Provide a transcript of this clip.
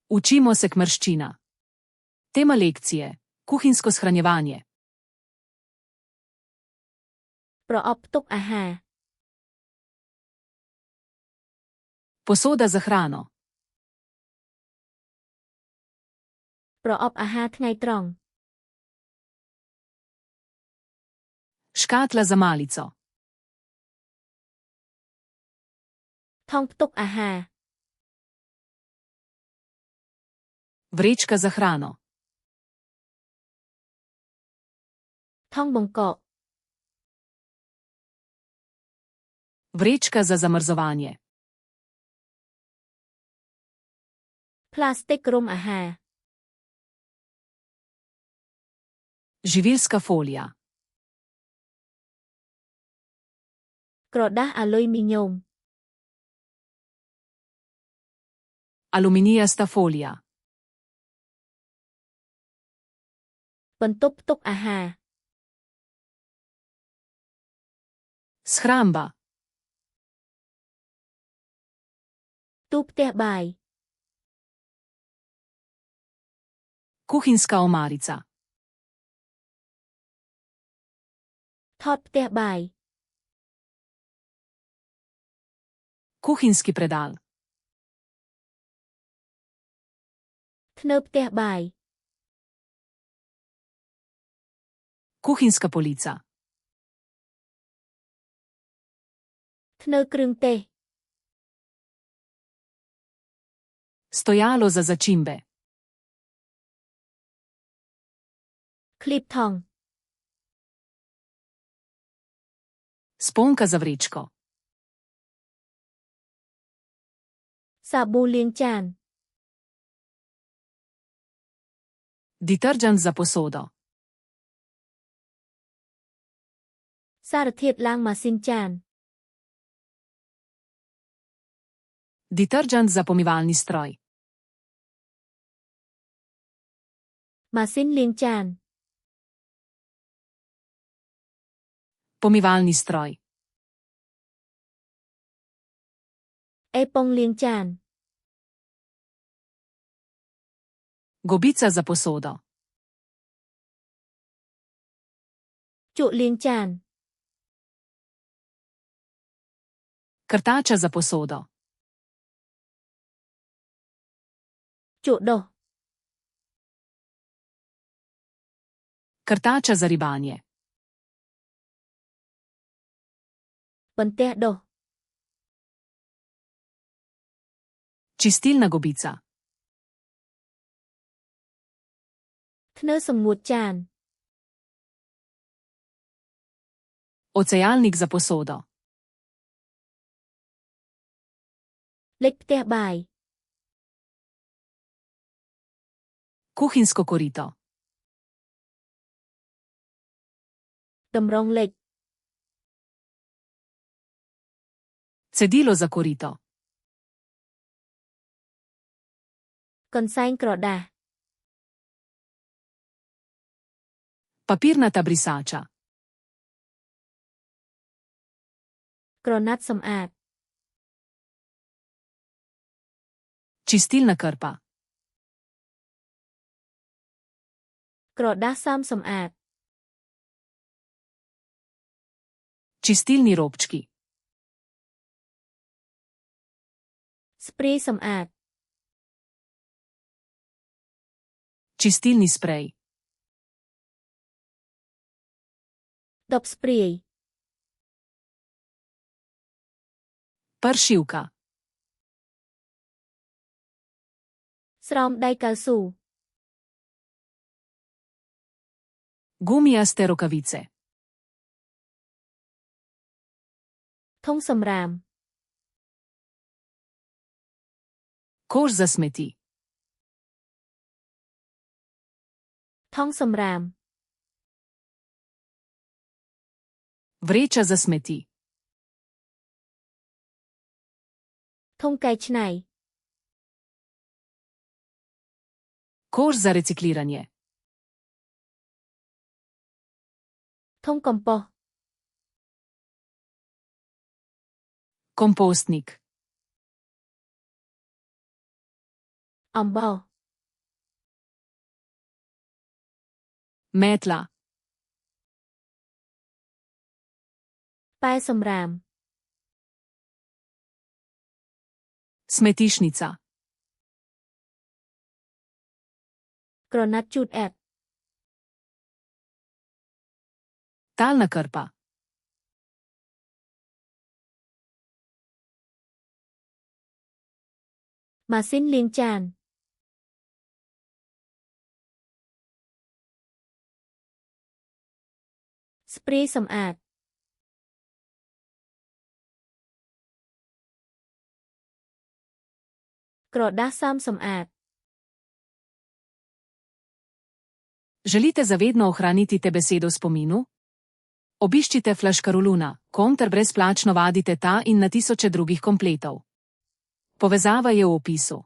Učimo se kmrščina. Tema lekcije: kuhinjsko shranjevanje. ប្រអប់ទុកអាហារ Posoda za hrano. ប្រអប់អាហារថ្ងៃត្រង់ Škatla za malico. ថង់ផ្ទុកអាហារ Vrečka za hrano. ថង់បង្កក Vrečka za zamrzovanje. ផ្លាស្ទិករុំអាហារ Živilska folija. ក្រដាសអាលុយមីញ៉ូម Aluminijasta folija. បន្ទប់ផ្ទុកអាហារ Shramba. ទូផ្ទះបាយ Kuhinjska omarica. ថតផ្ទះបាយ Kuhinjski predal. ធ្នើរផ្ទះបាយ Kuhinjska polica. ធ្នើរគ្រឿងទេស Stojalo za začimbe. คลีบថង់ Sponka za vrečko. សាប៊ូលាងចាន Detergent za posodo. សារធាតុล้างម៉ាស៊ីនចាន Detergent za pomivalni stroj. ម៉ាស៊ីនលាងចាន Pomivalni stroj. អេប៉ុងលាងចាន Gobica za posodo. ជក់លាងចាន Krtača za posodo. ជក់ដុស Krtača za ribanje. បន្ទះដុស Čistilna gobica. ធ្នើរសម្ងួតចាន Ocejalnik za posodo. លិចផ្ទះបាយ Kuhinjsko korito. តម្រងលិច Cedilo za korito. កន្សែងក្រដាស Papirnata brisača. ក្រណាត់សម្អាត Čistilna krpa. ក្រដាសសើមសម្អាត Čistilni robčki. ស្ព្រាយសម្អាត Čistilni sprej. ដបស្ព្រាយ Pršivka. ស្រោមដៃកៅស៊ូ Gumijaste rokavice. ធុងសម្រាម Koš za smeti. ថង់សម្រាម Vreča za smeti. ធុងកែច្នៃ Koš za recikliranje. ធុងកំប៉ុស្ត Kompostnik. អំបោស metla, ប៉ែសំរាម smetišnica, ក្រណាត់ជូតអែប talna krpa, ម៉ាស៊ីនលាងចាន ស្ព្រីសម្អាត ក្រដាសសើមសម្អាត Želite zavedno ohraniti te besedo v spominu? Obiščite Flaškaroluna, ter brezplačno vadite ta in na tisoče drugih kompletov. Povezava je v opisu.